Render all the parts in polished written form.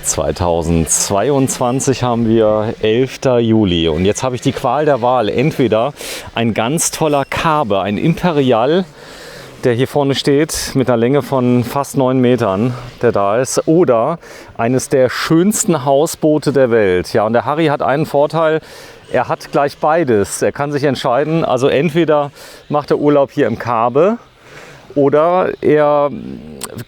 2022 haben wir 11. Juli und jetzt habe ich die Qual der Wahl. Entweder ein ganz toller Kabe, ein Imperial, der hier vorne steht, mit einer Länge von fast 9 Metern, der da ist, oder eines der schönsten Hausboote der Welt. Ja, und der Harry hat einen Vorteil, er hat gleich beides. Er kann sich entscheiden, also entweder macht er Urlaub hier im Kabe, oder er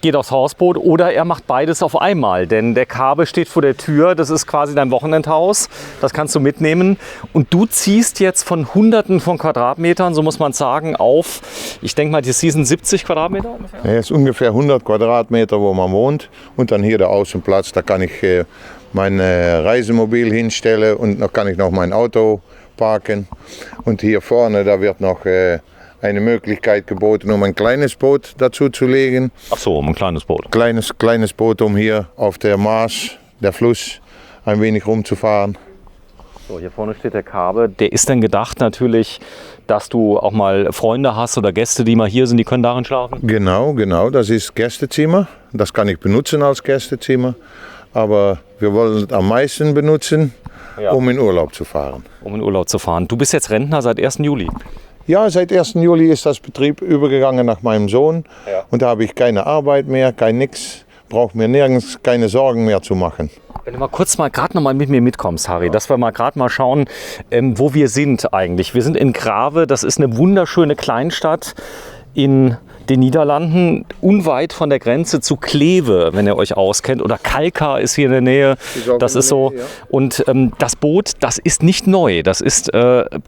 geht aufs Hausboot oder er macht beides auf einmal. Denn der Kabe steht vor der Tür, das ist quasi dein Wochenendhaus, das kannst du mitnehmen. Und du ziehst jetzt von Hunderten von Quadratmetern, so muss man sagen, auf, ich denke mal, die sind 70 Quadratmeter ungefähr? Ja, es ist ungefähr 100 Quadratmeter, wo man wohnt. Und dann hier der Außenplatz, da kann ich mein Reisemobil hinstellen und noch kann ich noch mein Auto parken. Und hier vorne, da wird noch eine Möglichkeit geboten, um ein kleines Boot dazu zu legen. Ach so, um ein kleines Boot. Kleines Boot, um hier auf der Maas, der Fluss, ein wenig rumzufahren. So, hier vorne steht der Kabe. Der ist dann gedacht natürlich, dass du auch mal Freunde hast oder Gäste, die mal hier sind, die können darin schlafen? Genau, das ist Gästezimmer. Das kann ich benutzen als Gästezimmer. Aber wir wollen es am meisten benutzen, um in Urlaub zu fahren. Um in Urlaub zu fahren. Du bist jetzt Rentner seit 1. Juli. Ja, seit 1. Juli ist das Betrieb übergegangen nach meinem Sohn. Ja. Und da habe ich keine Arbeit mehr, kein nix, brauche mir nirgends keine Sorgen mehr zu machen. Wenn du mal kurz gerade noch mal mit mir mitkommst, Harry, dass wir mal gerade mal schauen, wo wir sind eigentlich. Wir sind in Grave, das ist eine wunderschöne Kleinstadt in den Niederlanden, unweit von der Grenze zu Kleve, wenn ihr euch auskennt. Oder Kalkar ist hier in der Nähe. Das ist so. Und das Boot, das ist nicht neu. Das ist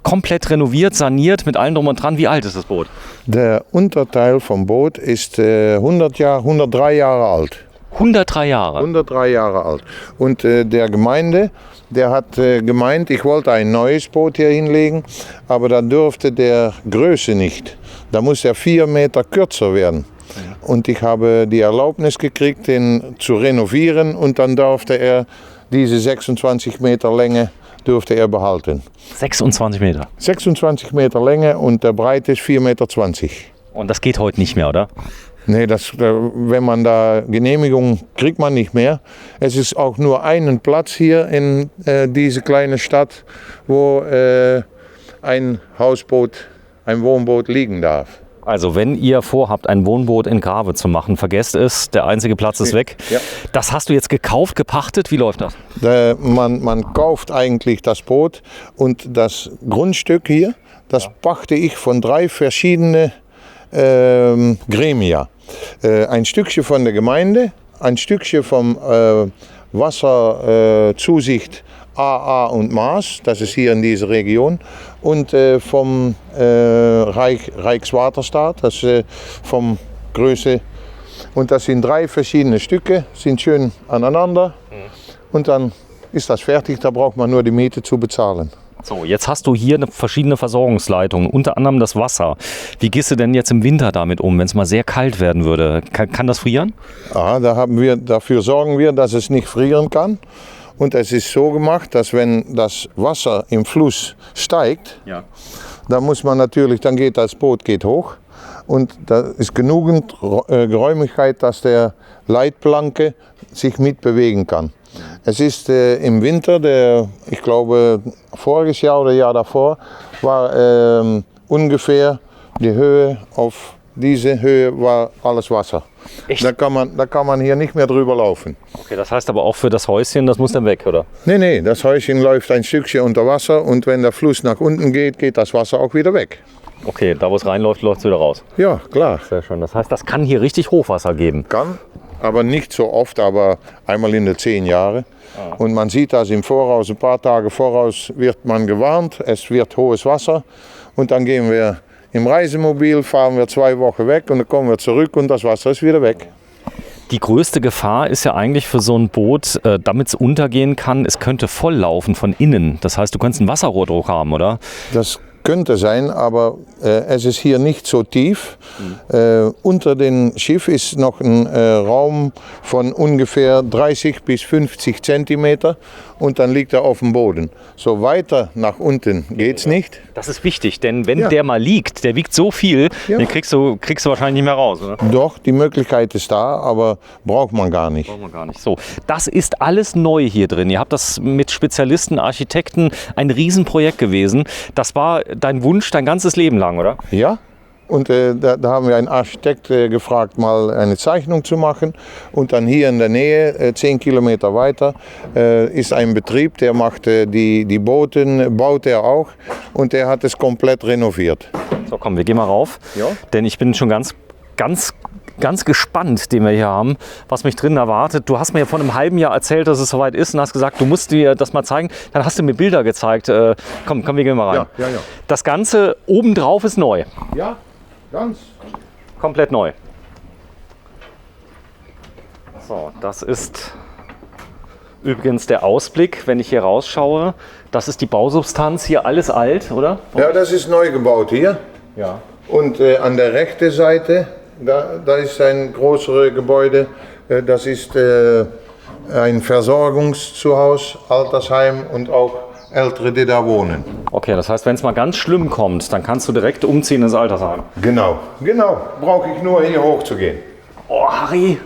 komplett renoviert, saniert, mit allem drum und dran. Wie alt ist das Boot? Der Unterteil vom Boot ist 103 Jahre alt. 103 Jahre? 103 Jahre alt. Und der Gemeinde, der hat gemeint, ich wollte ein neues Boot hier hinlegen, aber da dürfte der Größe nicht. Da muss er 4 Meter kürzer werden. Und ich habe die Erlaubnis gekriegt, den zu renovieren und dann durfte er diese 26 Meter Länge dürfte er behalten. 26 Meter? 26 Meter Länge und der Breite ist 4,20 Meter. Und das geht heute nicht mehr, oder? Nee, wenn man da Genehmigung kriegt man nicht mehr. Es ist auch nur einen Platz hier in diese kleine Stadt, wo ein Hausboot, ein Wohnboot liegen darf. Also wenn ihr vorhabt, ein Wohnboot in Grave zu machen, vergesst es, der einzige Platz ist weg. Ja. Das hast du jetzt gekauft, gepachtet, wie läuft das? Man kauft eigentlich das Boot und das Grundstück hier, das pachte ich von 3 verschiedenen Gremia. Ein Stückchen von der Gemeinde, ein Stückchen vom Wasserzusicht AA und Maas, das ist hier in dieser Region, und vom Rijkswaterstaat, das vom Größe. Und das sind 3 verschiedene Stücke, sind schön aneinander und dann ist das fertig, da braucht man nur die Miete zu bezahlen. So, jetzt hast du hier verschiedene Versorgungsleitungen, unter anderem das Wasser. Wie gehst du denn jetzt im Winter damit um, wenn es mal sehr kalt werden würde? Kann das frieren? Ja, dafür sorgen wir, dass es nicht frieren kann. Und es ist so gemacht, dass wenn das Wasser im Fluss steigt, dann muss man natürlich, das Boot geht hoch und da ist genügend Geräumigkeit, dass der Leitplanke sich mitbewegen kann. Es ist im Winter, ich glaube voriges Jahr oder Jahr davor, war ungefähr die Höhe, auf diese Höhe war alles Wasser. Echt? Da kann man hier nicht mehr drüber laufen. Okay, das heißt aber auch für das Häuschen, das muss dann weg, oder? Nee, das Häuschen läuft ein Stückchen unter Wasser und wenn der Fluss nach unten geht, geht das Wasser auch wieder weg. Okay, da wo es reinläuft, läuft es wieder raus. Ja, klar. Sehr schön. Das heißt, das kann hier richtig Hochwasser geben. Kann, aber nicht so oft, aber einmal in den 10 Jahren. Und man sieht das im Voraus, ein paar Tage voraus wird man gewarnt, es wird hohes Wasser und dann gehen wir im Reisemobil, fahren wir 2 Wochen weg und dann kommen wir zurück und das Wasser ist wieder weg. Die größte Gefahr ist ja eigentlich für so ein Boot, damit es untergehen kann, es könnte volllaufen von innen. Das heißt, du könntest einen Wasserrohrdruck haben, oder? Das könnte sein, aber es ist hier nicht so tief. Unter dem Schiff ist noch ein Raum von ungefähr 30 bis 50 Zentimeter und dann liegt er auf dem Boden. So weiter nach unten geht es nicht. Das ist wichtig, denn wenn der mal liegt, der wiegt so viel, den kriegst du wahrscheinlich nicht mehr raus, oder? Doch, die Möglichkeit ist da, aber braucht man gar nicht. Braucht man gar nicht. So, das ist alles neu hier drin. Ihr habt das mit Spezialisten, Architekten, ein Riesenprojekt gewesen. Das war dein Wunsch dein ganzes Leben lang, oder? Ja. Und da haben wir einen Architekt gefragt, mal eine Zeichnung zu machen. Und dann hier in der Nähe, 10 Kilometer weiter, ist ein Betrieb, der macht die Boote, baut er auch. Und der hat es komplett renoviert. So, komm, wir gehen mal rauf. Ja. Denn ich bin schon ganz gespannt, den wir hier haben, was mich drin erwartet. Du hast mir ja vor einem halben Jahr erzählt, dass es soweit ist und hast gesagt, du musst dir das mal zeigen. Dann hast du mir Bilder gezeigt. Komm, wir gehen mal rein. Ja. Das Ganze obendrauf ist neu. Ja. Ganz. Komplett neu. So, das ist übrigens der Ausblick, wenn ich hier rausschaue. Das ist die Bausubstanz, hier alles alt, oder? Ja, das ist neu gebaut hier. Ja. Und an der rechten Seite, da ist ein größeres Gebäude. Das ist ein Versorgungszuhause, Altersheim und auch Ältere, die da wohnen. Okay, das heißt, wenn es mal ganz schlimm kommt, dann kannst du direkt umziehen ins Altersheim. Genau. Brauche ich nur hier hoch zu gehen. Oh, Harry.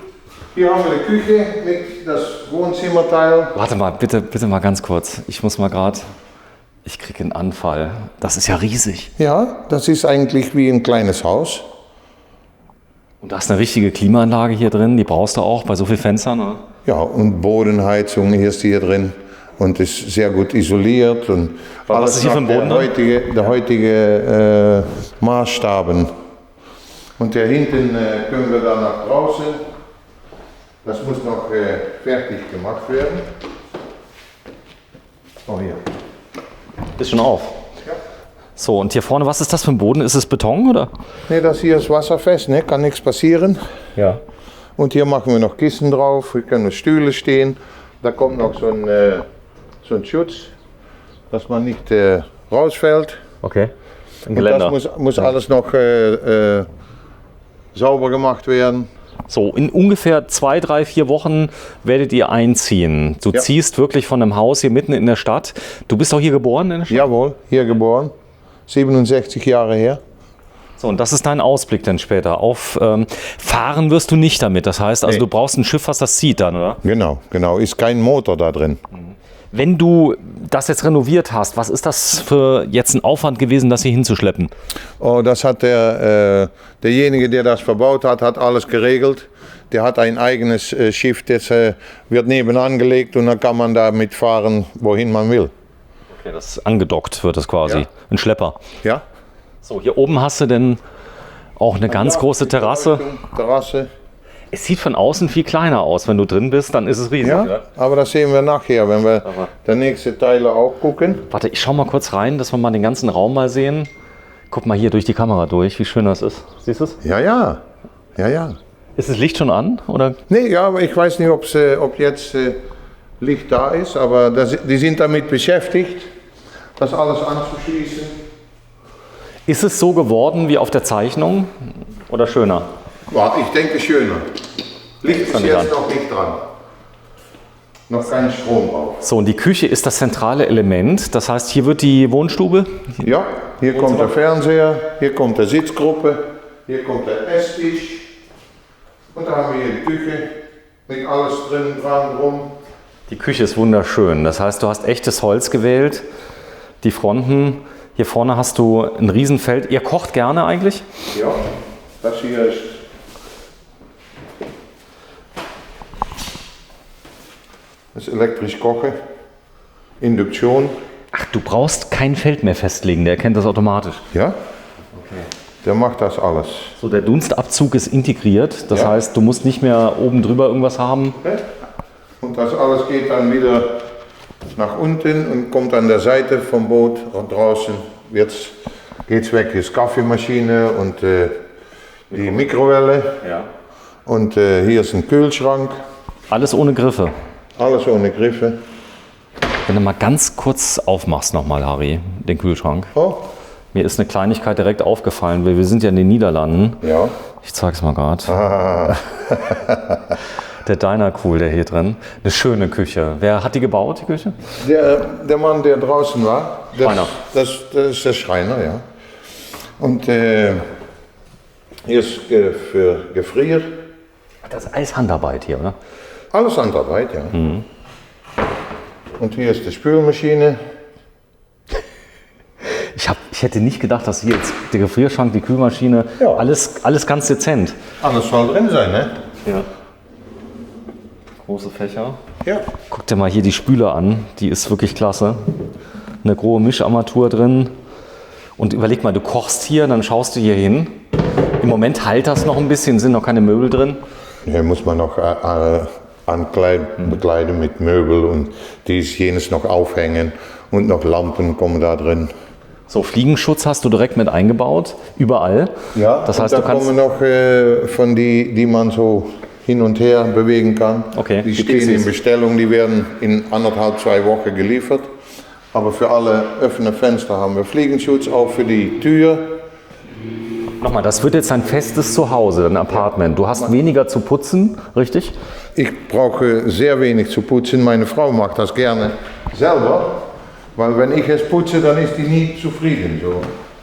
Hier haben wir die Küche mit das Wohnzimmerteil. Warte mal, bitte mal ganz kurz. Ich kriege einen Anfall. Das ist ja riesig. Ja, das ist eigentlich wie ein kleines Haus. Und da ist eine richtige Klimaanlage hier drin, die brauchst du auch bei so vielen Fenstern, oder? Ja, und Bodenheizung ist hier drin. Und ist sehr gut isoliert. Und was ist hier für ein Boden? Der heutige Maßstaben. Und der hinten können wir dann nach draußen. Das muss noch fertig gemacht werden. Oh, hier. Ist schon auf. Ja. So, und hier vorne, was ist das für ein Boden? Ist es Beton, oder? Ne, das hier ist wasserfest, ne? Kann nichts passieren. Ja. Und hier machen wir noch Kissen drauf. Hier können Stühle stehen. Da kommt noch so ein Schutz, dass man nicht rausfällt. Okay. Ein Geländer. Und das muss alles noch sauber gemacht werden. So, in ungefähr 2, 3, 4 Wochen werdet ihr einziehen. Du ziehst wirklich von einem Haus hier mitten in der Stadt. Du bist auch hier geboren in der Stadt? Jawohl, hier geboren. 67 Jahre her. So, und das ist dein Ausblick dann später. Fahren wirst du nicht damit. Das heißt, also du brauchst ein Schiff, was das zieht dann, oder? Genau. Ist kein Motor da drin. Wenn du das jetzt renoviert hast, was ist das für jetzt ein Aufwand gewesen, das hier hinzuschleppen? Oh, das hat derjenige, der das verbaut hat, alles geregelt. Der hat ein eigenes Schiff, das wird nebenan gelegt und dann kann man damit fahren, wohin man will. Okay, das angedockt wird das quasi, ein Schlepper. Ja. So, hier oben hast du denn auch eine ganz große Terrasse. Es sieht von außen viel kleiner aus. Wenn du drin bist, dann ist es riesig. Ja, aber das sehen wir nachher, wenn wir die nächsten Teile auch gucken. Warte, ich schau mal kurz rein, dass wir mal den ganzen Raum mal sehen. Guck mal hier durch die Kamera durch, wie schön das ist. Siehst du es? Ja. Ist das Licht schon an? Oder? Nee, ja, aber ich weiß nicht, ob jetzt Licht da ist, aber die sind damit beschäftigt, das alles anzuschließen. Ist es so geworden wie auf der Zeichnung oder schöner? Ich denke schöner. Licht ist jetzt noch nicht dran. Noch kein Strom drauf. So, und die Küche ist das zentrale Element. Das heißt, hier wird die Wohnstube? Ja, hier kommt der Fernseher, hier kommt die Sitzgruppe, hier kommt der Esstisch. Und da haben wir hier die Küche mit alles dran rum. Die Küche ist wunderschön. Das heißt, du hast echtes Holz gewählt. Die Fronten, hier vorne hast du ein Riesenfeld. Ihr kocht gerne eigentlich? Ja, das hier ist elektrisch Kochen, Induktion. Ach, du brauchst kein Feld mehr festlegen, der erkennt das automatisch. Ja, okay. Der macht das alles. So, der Dunstabzug ist integriert, das heißt, du musst nicht mehr oben drüber irgendwas haben. Und das alles geht dann wieder nach unten und kommt an der Seite vom Boot und draußen jetzt geht's weg. Hier ist Kaffeemaschine und die Mikrowelle. Ja. Und hier ist ein Kühlschrank. Alles ohne Griffe. Alles ohne Griffe. Wenn du mal ganz kurz aufmachst nochmal, Harry, den Kühlschrank. Oh. Mir ist eine Kleinigkeit direkt aufgefallen, weil wir sind ja in den Niederlanden. Ja. Ich zeig's mal gerade. Ah. Der Dynacool, der hier drin. Eine schöne Küche. Wer hat die gebaut, die Küche? Der Mann, der draußen war, Schreiner. Das ist der Schreiner, ja. Und hier ist für Gefrier. Das ist alles Handarbeit hier, oder? Alles Handarbeit, ja. Und hier ist die Spülmaschine. Ich hätte nicht gedacht, dass hier jetzt der Gefrierschrank, die Kühlmaschine, Ja. alles ganz dezent. Alles soll drin sein, ne? Ja. Große Fächer. Ja. Guck dir mal hier die Spüle an, die ist wirklich klasse. Eine grobe Mischarmatur drin. Und überleg mal, du kochst hier, dann schaust du hier hin. Im Moment halt das noch ein bisschen, sind noch keine Möbel drin. Hier muss man noch bekleiden mit Möbel und dies, jenes noch aufhängen und noch Lampen kommen da drin. So, Fliegenschutz hast du direkt mit eingebaut, überall. Ja, das heißt, und du da kannst kommen noch von die man so hin und her bewegen kann. Okay, Die die stehen PCs. in Bestellung, die werden in 1,5–2 Wochen geliefert. Aber für alle offene Fenster haben wir Fliegenschutz, auch für die Tür. Nochmal, das wird jetzt ein festes Zuhause, ein Apartment. Du hast weniger zu putzen, richtig? Ich brauche sehr wenig zu putzen. Meine Frau macht das gerne selber, weil wenn ich es putze, dann ist die nie zufrieden. So.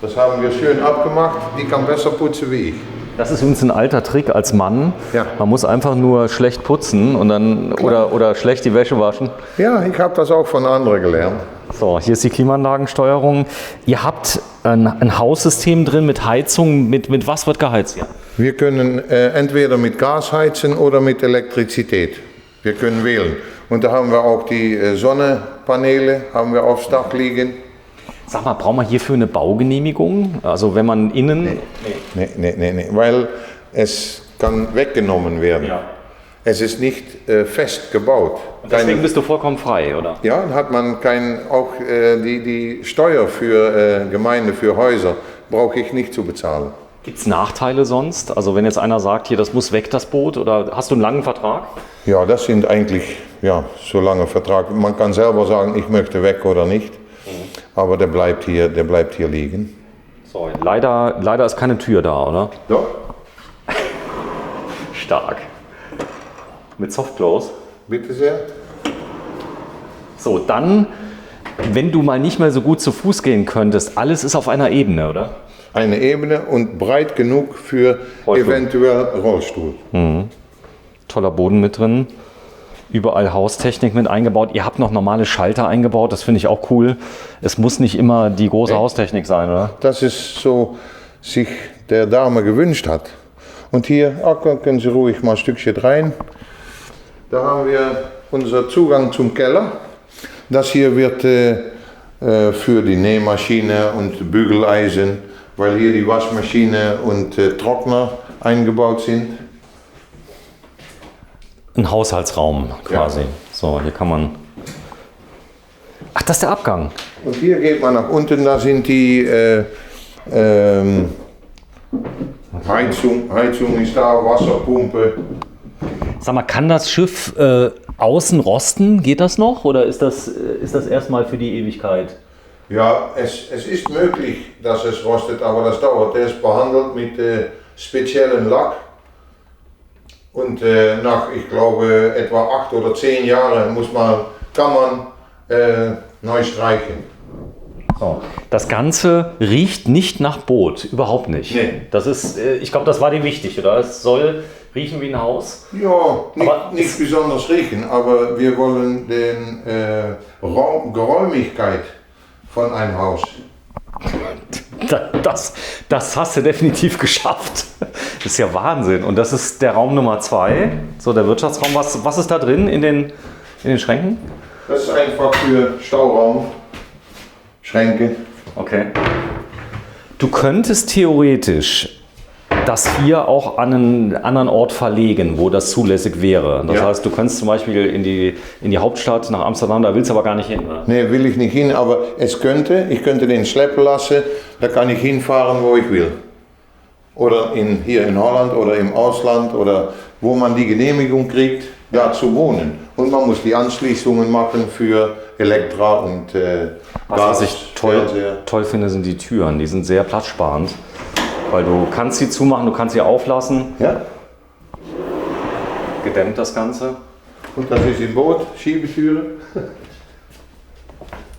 Das haben wir schön abgemacht. Die kann besser putzen wie ich. Das ist übrigens ein alter Trick als Mann. Ja. Man muss einfach nur schlecht putzen und dann oder schlecht die Wäsche waschen. Ja, ich habe das auch von anderen gelernt. So, hier ist die Klimaanlagensteuerung. Ihr habt ein Haussystem drin mit Heizung. Mit was wird geheizt hier? Wir können entweder mit Gas heizen oder mit Elektrizität. Wir können wählen. Und da haben wir auch die Sonnenpaneele haben wir aufs Dach liegen. Sag mal, braucht man hierfür eine Baugenehmigung? Also wenn man innen... Nee, weil es kann weggenommen werden. Ja. Es ist nicht fest gebaut. Und deswegen bist du vollkommen frei, oder? Ja, hat man auch die Steuer für Gemeinde, für Häuser, brauche ich nicht zu bezahlen. Gibt es Nachteile sonst? Also wenn jetzt einer sagt, hier, das muss weg, das Boot, oder hast du einen langen Vertrag? Ja, das sind eigentlich so lange Vertrag. Man kann selber sagen, ich möchte weg oder nicht. Aber der bleibt hier liegen. So, leider ist keine Tür da, oder? Doch. Stark. Mit Softclose. Bitte sehr. So, dann, wenn du mal nicht mehr so gut zu Fuß gehen könntest, alles ist auf einer Ebene, oder? Eine Ebene und breit genug für Rollstuhl. eventuell Rollstuhl. Toller Boden mit drin. Überall Haustechnik mit eingebaut. Ihr habt noch normale Schalter eingebaut, das finde ich auch cool. Es muss nicht immer die große Haustechnik sein, oder? Das ist so, sich der Dame gewünscht hat. Und hier können Sie ruhig mal ein Stückchen rein. Da haben wir unser Zugang zum Keller. Das hier wird für die Nähmaschine und Bügeleisen, weil hier die Waschmaschine und Trockner eingebaut sind. Ein Haushaltsraum quasi. Ja. So, hier kann man... Ach, das ist der Abgang. Und hier geht man nach unten, da sind die Heizung ist da, Wasserpumpe. Sag mal, kann das Schiff außen rosten? Geht das noch? Oder ist das erstmal für die Ewigkeit? Ja, es ist möglich, dass es rostet, aber das dauert. Der ist behandelt mit speziellen Lack. Und nach, ich glaube, etwa 8 oder 10 Jahren kann man neu streichen. So. Das Ganze riecht nicht nach Boot, überhaupt nicht. Nee. Das ist, ich glaube, das war dir wichtig, oder? Es soll riechen wie ein Haus. Ja, Aber nicht besonders riechen, aber wir wollen den Geräumigkeit von einem Haus. Das hast du definitiv geschafft. Das ist ja Wahnsinn. Und das ist der Raum Nummer 2, so der Wirtschaftsraum. Was ist da drin in den Schränken? Das ist einfach für Stauraum, Schränke. Okay. Du könntest theoretisch das hier auch an einen anderen Ort verlegen, wo das zulässig wäre. Das heißt, du könntest zum Beispiel in die Hauptstadt nach Amsterdam, da willst du aber gar nicht hin, oder? Nee, will ich nicht hin, aber ich könnte den schleppen lassen, da kann ich hinfahren, wo ich will. Oder hier in Holland oder im Ausland oder wo man die Genehmigung kriegt. da zu wohnen. Und man muss die Anschließungen machen für Elektra und Was ich toll finde, sind die Türen. Die sind sehr platzsparend, weil du kannst sie zumachen, du kannst sie auflassen. Ja. Gedämmt das Ganze. Und das ist im Boot, Schiebetüre.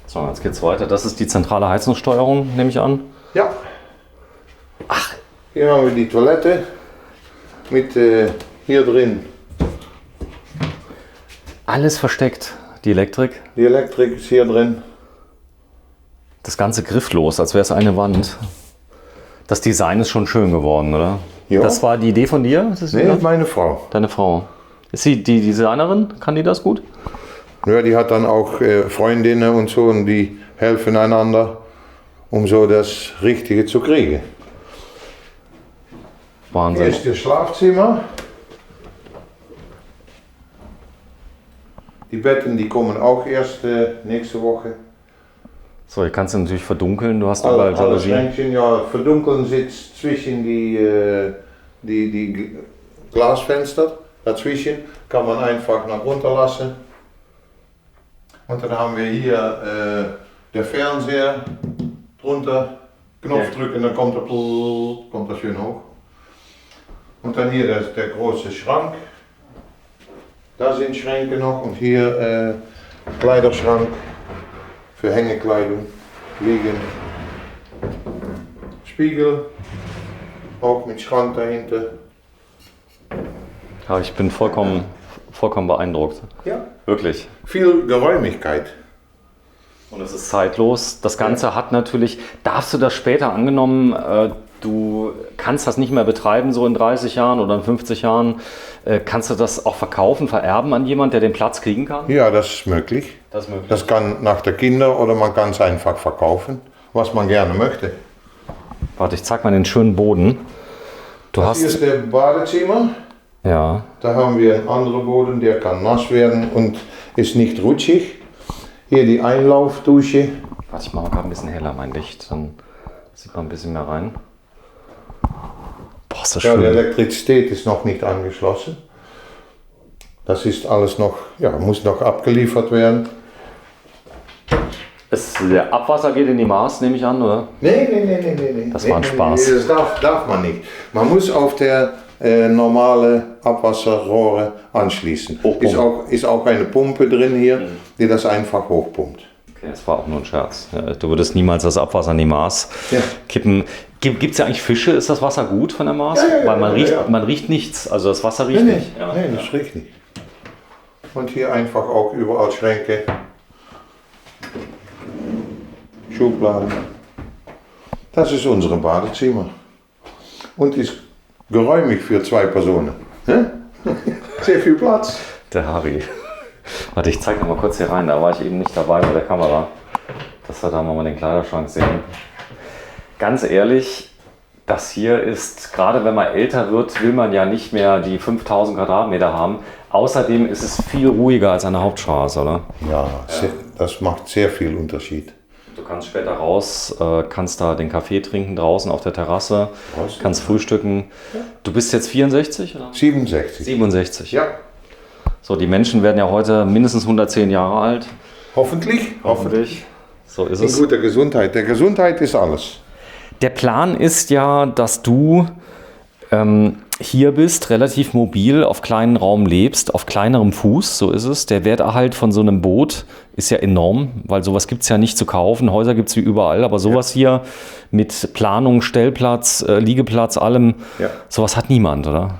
So, jetzt geht's weiter. Das ist die zentrale Heizungssteuerung, nehme ich an. Ja. Ach. Hier haben wir die Toilette mit hier drin. Alles versteckt, die Elektrik. Die Elektrik ist hier drin. Das Ganze grifflos, als wäre es eine Wand. Das Design ist schon schön geworden, oder? Ja. Das war die Idee von dir? Nee, meine Frau. Deine Frau. Ist sie die Designerin? Kann die das gut? Ja, die hat dann auch Freundinnen und so und die helfen einander, um so das Richtige zu kriegen. Wahnsinn. Hier ist das Schlafzimmer. Die Betten, die kommen auch erst nächste Woche. So, hier kannst du natürlich verdunkeln. Du hast Alle überall Jalousien. Schränkchen, ja, verdunkeln sitzt zwischen die Glasfenster. Dazwischen kann man einfach nach runter lassen. Und dann haben wir hier der Fernseher drunter. Knopf drücken, dann kommt er schön hoch. Und dann hier der große Schrank. Da sind Schränke noch und hier Kleiderschrank für Hängekleidung, liegen. Spiegel, auch mit Schrank dahinter. Ja, ich bin vollkommen beeindruckt. Ja. Wirklich. Viel Geräumigkeit. Und es ist zeitlos. Das Ganze hat natürlich, darfst du das später angenommen, du kannst das nicht mehr betreiben, so in 30 Jahren oder in 50 Jahren, kannst du das auch verkaufen, vererben an jemanden, der den Platz kriegen kann? Ja, das ist möglich. Das ist möglich. Das kann nach der Kinder oder man kann es einfach verkaufen, was man gerne möchte. Warte, ich zeig mal den schönen Boden. Hier ist der Badezimmer. Ja. Da haben wir einen anderen Boden, der kann nass werden und ist nicht rutschig. Hier die Einlaufdusche. Warte, ich mache gerade ein bisschen heller mein Licht, dann sieht man ein bisschen mehr rein. Boah, ist das Ja, die schön. Elektrizität ist noch nicht angeschlossen. Das ist alles noch, ja, muss noch abgeliefert werden. Der Abwasser geht in die Maß, nehme ich an, oder? Nee. Das war ein Spaß. Nee, das darf man nicht. Man muss auf der normale Abwasserrohre anschließen. Ist auch eine Pumpe drin hier, die das einfach hochpumpt. Okay, das war auch nur ein Scherz. Ja, du würdest niemals das Abwasser in die Maß kippen. Gibt es ja eigentlich Fische? Ist das Wasser gut von der Maß? Ja, weil man riecht nichts. Also das Wasser riecht nicht. Ja. Nee, das riecht nicht. Und hier einfach auch überall Schränke. Schubladen. Das ist unser Badezimmer. Und ist geräumig für 2 Personen. Sehr viel Platz. Der Harry. Warte, ich zeige noch mal kurz hier rein. Da war ich eben nicht dabei bei der Kamera. Dass wir da mal den Kleiderschrank sehen. Ganz ehrlich, das hier ist, gerade wenn man älter wird, will man ja nicht mehr die 5000 Quadratmeter haben. Außerdem ist es viel ruhiger als eine Hauptstraße, oder? Ja, das macht sehr viel Unterschied. Du kannst später raus, kannst da den Kaffee trinken draußen auf der Terrasse, kannst frühstücken. Ja. Du bist jetzt 64 oder? 67. 67. Ja. So, die Menschen werden ja heute mindestens 110 Jahre alt. Hoffentlich. So ist In es. guter Gesundheit. Der Gesundheit ist alles. Der Plan ist ja, dass du hier bist, relativ mobil, auf kleinen Raum lebst, auf kleinerem Fuß, so ist es. Der Werterhalt von so einem Boot ist ja enorm, weil sowas gibt es ja nicht zu kaufen. Häuser gibt es wie überall, aber sowas hier mit Planung, Stellplatz, Liegeplatz, allem, sowas hat niemand, oder?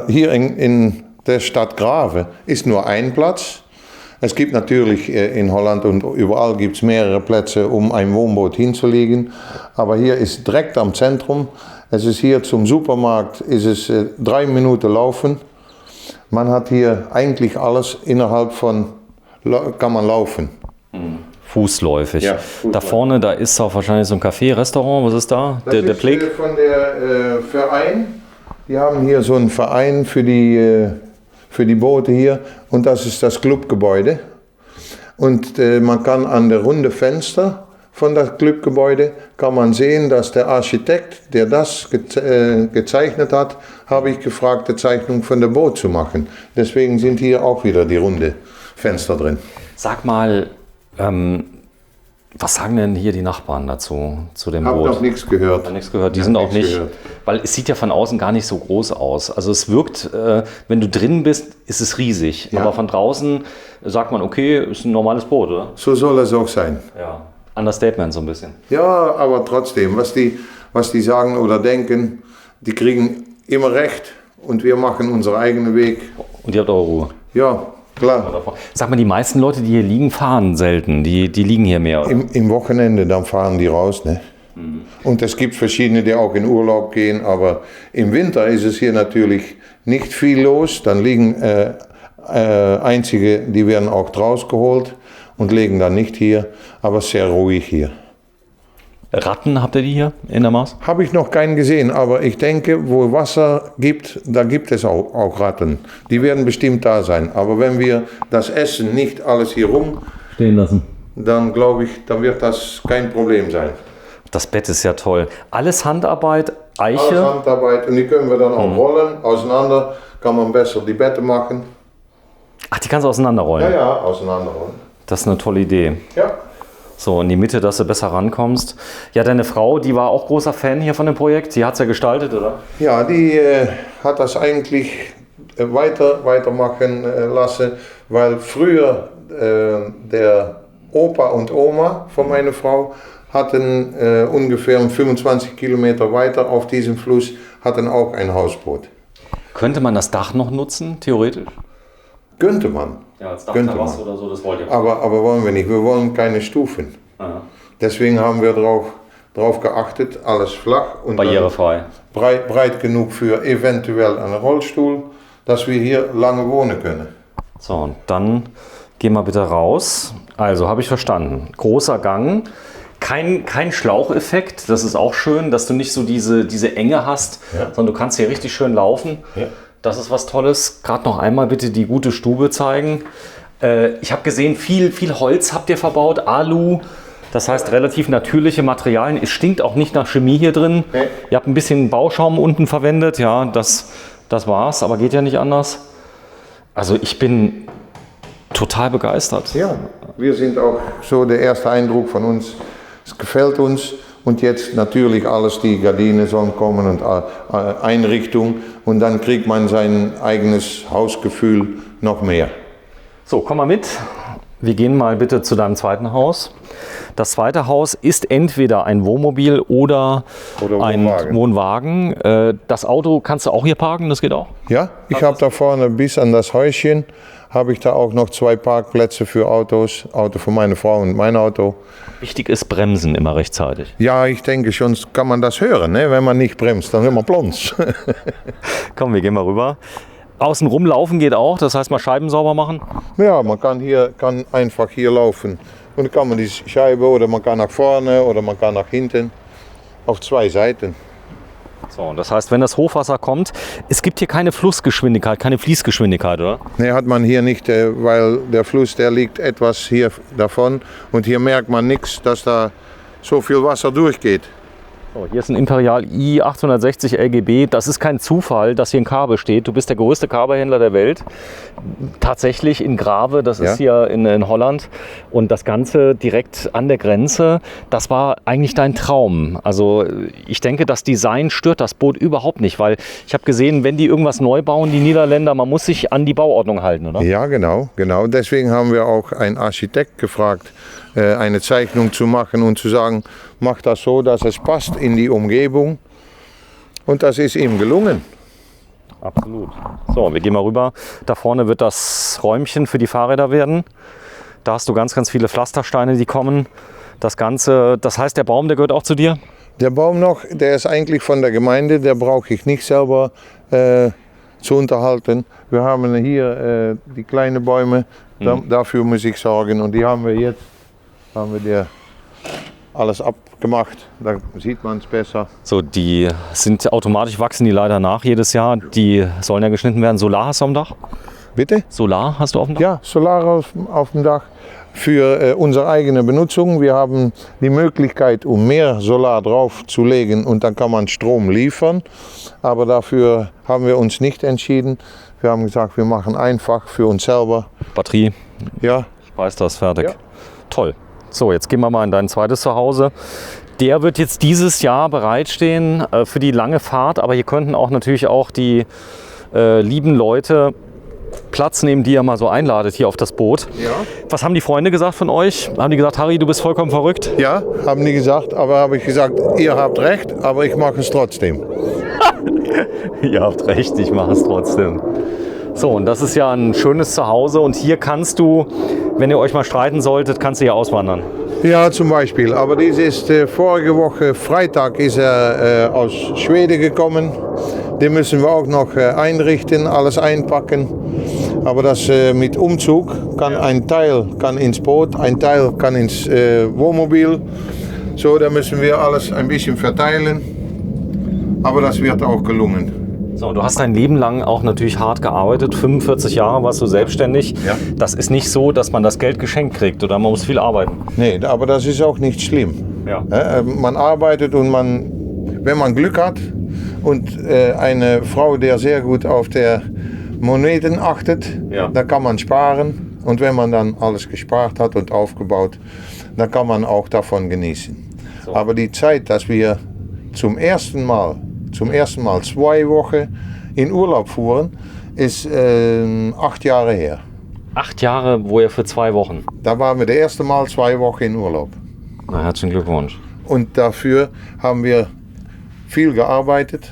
Hier in der Stadt Grave ist nur ein Platz. Es gibt natürlich in Holland und überall gibt es mehrere Plätze, um ein Wohnboot hinzulegen. Aber hier ist direkt am Zentrum. Es ist hier zum Supermarkt, ist es 3 Minuten laufen. Man hat hier eigentlich alles innerhalb von, kann man laufen. Fußläufig. Ja, Da vorne, da ist auch wahrscheinlich so ein Café, Restaurant, was ist da? Das ist Blick? von der Verein. Die haben hier so einen Verein für die Boote hier und das ist das Clubgebäude. Und man kann an der runde Fenster von das Clubgebäude kann man sehen, dass der Architekt, der das gezeichnet hat, habe ich gefragt, die Zeichnung von dem Boot zu machen. Deswegen sind hier auch wieder die runde Fenster drin. Sag mal, was sagen denn hier die Nachbarn dazu, zu dem Boot? Ich habe noch nichts gehört. Nichts gehört. Die sind auch nicht, weil es sieht ja von außen gar nicht so groß aus. Also es wirkt, wenn du drin bist, ist es riesig. Ja. Aber von draußen sagt man, okay, ist ein normales Boot, oder? So soll es auch sein. Ja. Understatement so ein bisschen. Ja, aber trotzdem, was die sagen oder denken, die kriegen immer recht und wir machen unseren eigenen Weg. Und ihr habt eure Ruhe. Ja, klar. Sag mal, die meisten Leute, die hier liegen, fahren selten. Die liegen hier mehr, oder? Im Wochenende, dann fahren die raus, ne? Mhm. Und es gibt verschiedene, die auch in Urlaub gehen, aber im Winter ist es hier natürlich nicht viel los. Dann liegen einzige, die werden auch draus geholt und legen dann nicht hier, aber sehr ruhig hier. Ratten habt ihr die hier in der Maas? Habe ich noch keinen gesehen, aber ich denke, wo Wasser gibt, da gibt es auch Ratten. Die werden bestimmt da sein. Aber wenn wir das Essen nicht alles hier rum stehen lassen, dann glaube ich, dann wird das kein Problem sein. Das Bett ist ja toll. Alles Handarbeit, Eiche? Alles Handarbeit und die können wir dann auch rollen, auseinander, kann man besser die Bette machen. Ach, die kannst du auseinanderrollen? Ja, auseinanderrollen. Das ist eine tolle Idee. Ja. So, in die Mitte, dass du besser rankommst. Ja, deine Frau, die war auch großer Fan hier von dem Projekt. Die hat es ja gestaltet, oder? Ja, die hat das eigentlich weitermachen lassen, weil früher der Opa und Oma von meiner Frau hatten ungefähr 25 Kilometer weiter auf diesem Fluss, hatten auch ein Hausboot. Könnte man das Dach noch nutzen, theoretisch? Könnte man. Ja, als Dachterrasse oder so, das wollt ihr. Aber wollen wir nicht. Wir wollen keine Stufen. Aha. Deswegen haben wir drauf geachtet, alles flach und barrierefrei. Breit genug für eventuell einen Rollstuhl, dass wir hier lange wohnen können. So, und dann gehen wir bitte raus. Also, habe ich verstanden. Großer Gang. Kein Schlaucheffekt, das ist auch schön, dass du nicht so diese Enge hast, sondern du kannst hier richtig schön laufen. Ja. Das ist was Tolles. Gerade noch einmal bitte die gute Stube zeigen. Ich habe gesehen, viel Holz habt ihr verbaut, Alu. Das heißt relativ natürliche Materialien. Es stinkt auch nicht nach Chemie hier drin. Okay. Ihr habt ein bisschen Bauschaum unten verwendet. Ja, das war's, aber geht ja nicht anders. Also ich bin total begeistert. Ja, wir sind auch so der erste Eindruck von uns. Es gefällt uns. Und jetzt natürlich alles, die Gardinen sollen kommen und Einrichtung. Und dann kriegt man sein eigenes Hausgefühl noch mehr. So, komm mal mit. Wir gehen mal bitte zu deinem zweiten Haus. Das zweite Haus ist entweder ein Wohnmobil oder ein Wohnwagen. Das Auto kannst du auch hier parken, das geht auch? Ja, ich habe da vorne bis an das Häuschen, habe ich da auch noch 2 Parkplätze für Autos. Auto von meiner Frau und mein Auto. Wichtig ist Bremsen immer rechtzeitig. Ja, ich denke schon, kann man das hören, ne? Wenn man nicht bremst, dann wird man plons. Komm, wir gehen mal rüber. Außen rumlaufen geht auch, das heißt mal Scheiben sauber machen? Ja, man kann einfach hier laufen. Und dann kann man die Scheibe oder man kann nach vorne oder man kann nach hinten. Auf 2 Seiten. So, das heißt, wenn das Hochwasser kommt, es gibt hier keine Flussgeschwindigkeit, keine Fließgeschwindigkeit, oder? Ne, hat man hier nicht, weil der Fluss, der liegt etwas hier davon. Und hier merkt man nichts, dass da so viel Wasser durchgeht. So, hier ist ein Imperial i860 LGB. Das ist kein Zufall, dass hier ein Kabel steht. Du bist der größte Kabelhändler der Welt. Tatsächlich in Grave, das ist hier in Holland. Und das Ganze direkt an der Grenze, das war eigentlich dein Traum. Also ich denke, das Design stört das Boot überhaupt nicht. Weil ich habe gesehen, wenn die irgendwas neu bauen, die Niederländer, man muss sich an die Bauordnung halten, oder? Ja, genau. Deswegen haben wir auch einen Architekt gefragt, eine Zeichnung zu machen und zu sagen, mach das so, dass es passt in die Umgebung. Und das ist ihm gelungen. Absolut. So, wir gehen mal rüber. Da vorne wird das Räumchen für die Fahrräder werden. Da hast du ganz viele Pflastersteine, die kommen. Das Ganze, das heißt, der Baum, der gehört auch zu dir? Der Baum noch, der ist eigentlich von der Gemeinde, der brauche ich nicht selber zu unterhalten. Wir haben hier die kleinen Bäume, dafür muss ich sorgen. Und die haben wir jetzt. Haben wir dir alles abgemacht, da sieht man es besser. So, die sind automatisch, wachsen die leider nach jedes Jahr. Die sollen ja geschnitten werden. Solar hast du am Dach? Bitte? Solar hast du auf dem Dach? Ja, Solar auf dem Dach für unsere eigene Benutzung. Wir haben die Möglichkeit, um mehr Solar drauf zu legen und dann kann man Strom liefern. Aber dafür haben wir uns nicht entschieden. Wir haben gesagt, wir machen einfach für uns selber. Batterie? Ja. Ich weiß das, fertig. Ja. Toll. So, jetzt gehen wir mal in dein zweites Zuhause. Der wird jetzt dieses Jahr bereitstehen für die lange Fahrt, aber hier könnten auch natürlich auch die lieben Leute Platz nehmen, die ihr mal so einladet hier auf das Boot. Ja. Was haben die Freunde gesagt von euch? Haben die gesagt, Harry, du bist vollkommen verrückt? Ja, haben die gesagt, aber habe ich gesagt, ihr habt recht, aber ich mache es trotzdem. Ihr habt recht, ich mache es trotzdem. So, und das ist ja ein schönes Zuhause und hier kannst du, wenn ihr euch mal streiten solltet, kannst du hier auswandern. Ja, zum Beispiel. Aber dies ist vorige Woche Freitag ist er aus Schweden gekommen. Den müssen wir auch noch einrichten, alles einpacken. Aber das mit Umzug kann ein Teil kann ins Boot, ein Teil kann ins Wohnmobil. So, da müssen wir alles ein bisschen verteilen. Aber das wird auch gelungen. So, du hast dein Leben lang auch natürlich hart gearbeitet. 45 Jahre warst du selbstständig. Ja. Das ist nicht so, dass man das Geld geschenkt kriegt oder man muss viel arbeiten. Nee, aber das ist auch nicht schlimm. Ja. Man arbeitet und wenn man Glück hat und eine Frau, die sehr gut auf der Moneten achtet, Ja. dann kann man sparen. Und wenn man dann alles gespart hat und aufgebaut, dann kann man auch davon genießen. So. Aber die Zeit, dass wir zum ersten Mal 2 Wochen in Urlaub fuhren, ist 8 Jahre her. 8 Jahre, wo ihr für 2 Wochen. Da waren wir das erste Mal 2 Wochen in Urlaub. Na, herzlichen Glückwunsch. Und dafür haben wir viel gearbeitet.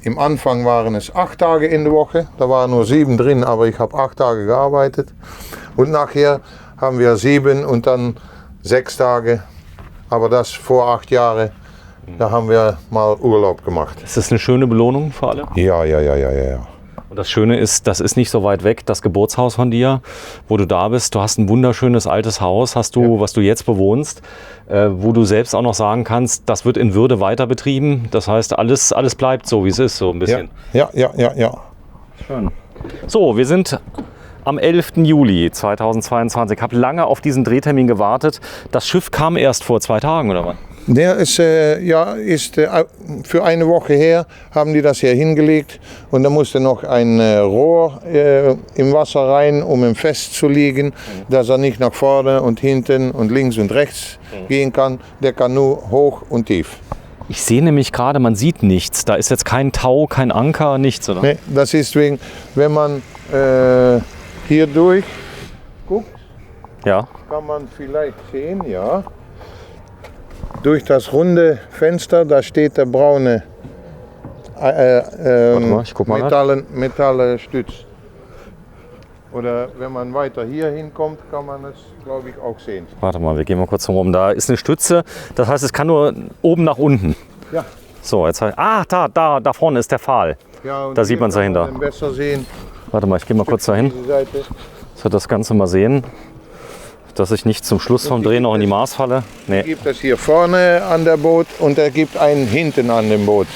Im Anfang waren es 8 Tage in der Woche, da waren nur 7 drin, aber ich habe 8 Tage gearbeitet. Und nachher haben wir 7 und dann 6 Tage, aber das vor 8 Jahren. Da haben wir mal Urlaub gemacht. Ist das eine schöne Belohnung für alle? Ja. Und das Schöne ist, das ist nicht so weit weg, das Geburtshaus von dir, wo du da bist. Du hast ein wunderschönes altes Haus, hast du, was du jetzt bewohnst, wo du selbst auch noch sagen kannst, das wird in Würde weiter betrieben. Das heißt, alles bleibt so, wie es ist, so ein bisschen. Ja. Schön. So, wir sind am 11. Juli 2022. Ich habe lange auf diesen Drehtermin gewartet. Das Schiff kam erst vor 2 Tagen, oder was? Der ist, für eine Woche her, haben die das hier hingelegt und da musste noch ein Rohr im Wasser rein, um ihn festzulegen, dass er nicht nach vorne und hinten und links und rechts gehen kann. Der kann nur hoch und tief. Ich sehe nämlich gerade, man sieht nichts. Da ist jetzt kein Tau, kein Anker, nichts, oder? Nee, das ist wegen, wenn man hier durch guckt, Ja. kann man vielleicht sehen, ja. Durch das runde Fenster, da steht der braune mal, ich guck mal Metallstütz. Oder wenn man weiter hier hinkommt, kann man es, glaube ich, auch sehen. Warte mal, wir gehen mal kurz rum. Da ist eine Stütze. Das heißt, es kann nur oben nach unten. Ja. So, jetzt da vorne ist der Pfahl. Ja, und Da sieht hier man's kann dahinter. den besser sehen. Warte mal, ich gehe mal kurz dahin, Diese Seite. dass wir das Ganze mal sehen. Dass ich nicht zum Schluss vom Drehen noch in die Maß falle. Nee, Gibt es hier vorne an der Boot und er gibt einen hinten an dem Boot.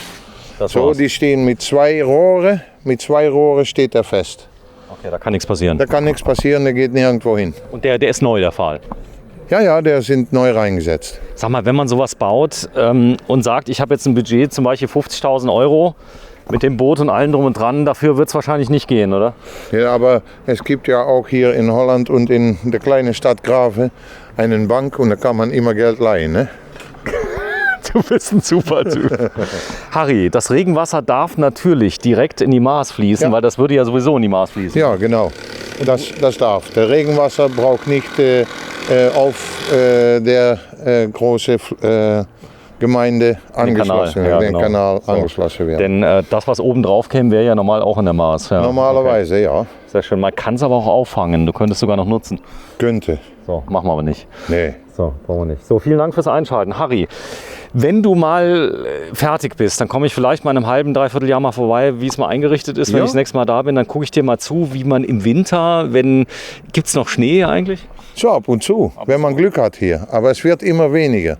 das So, war's. die stehen mit 2 Rohre. Mit 2 Rohre steht er fest. Okay, da kann nichts passieren. Da kann nichts passieren, der geht nirgendwo hin. Und der ist neu, der Pfahl. Ja, der sind neu reingesetzt. Sag mal, wenn man sowas baut und sagt, ich habe jetzt ein Budget, zum Beispiel 50.000 Euro mit dem Boot und allem drum und dran, dafür wird es wahrscheinlich nicht gehen, oder? Ja, aber es gibt ja auch hier in Holland und in der kleinen Stadt Grave eine Bank und da kann man immer Geld leihen. Ne? Du bist ein super Typ. Harry, das Regenwasser darf natürlich direkt in die Maas fließen, Ja. weil das würde ja sowieso in die Maas fließen. Ja, genau. Das darf. Der Regenwasser braucht nicht auf der große Gemeinde angeschlossen, Kanal. Ja, den genau. Kanal So. angeschlossen werden. Denn das, was oben drauf käme, wäre ja normal auch in der Maas. Ja. Normalerweise, ja. Okay. Sehr schön. Man kann es aber auch auffangen. Du könntest sogar noch nutzen. Könnte. So, machen wir aber nicht. Nee. So, brauchen wir nicht. So, vielen Dank fürs Einschalten. Harry, wenn du mal fertig bist, dann komme ich vielleicht mal in einem halben, dreiviertel Jahr mal vorbei, wie es mal eingerichtet ist. Wenn Ja. ich das nächste Mal da bin, dann gucke ich dir mal zu, wie man im Winter, gibt es noch Schnee eigentlich? So ab und zu, wenn man Glück hat hier. Aber es wird immer weniger.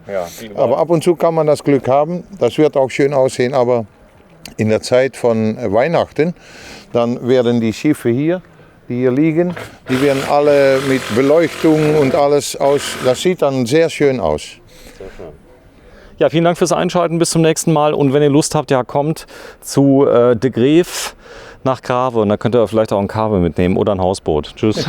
Aber ab und zu kann man das Glück haben. Das wird auch schön aussehen. Aber in der Zeit von Weihnachten, dann werden die Schiffe hier die hier liegen, die werden alle mit Beleuchtung und alles aus. Das sieht dann sehr schön aus. Sehr schön. Ja, vielen Dank fürs Einschalten. Bis zum nächsten Mal. Und wenn ihr Lust habt, ja, kommt zu De Greef nach Grave. Und da könnt ihr vielleicht auch ein Kabel mitnehmen oder ein Hausboot. Tschüss.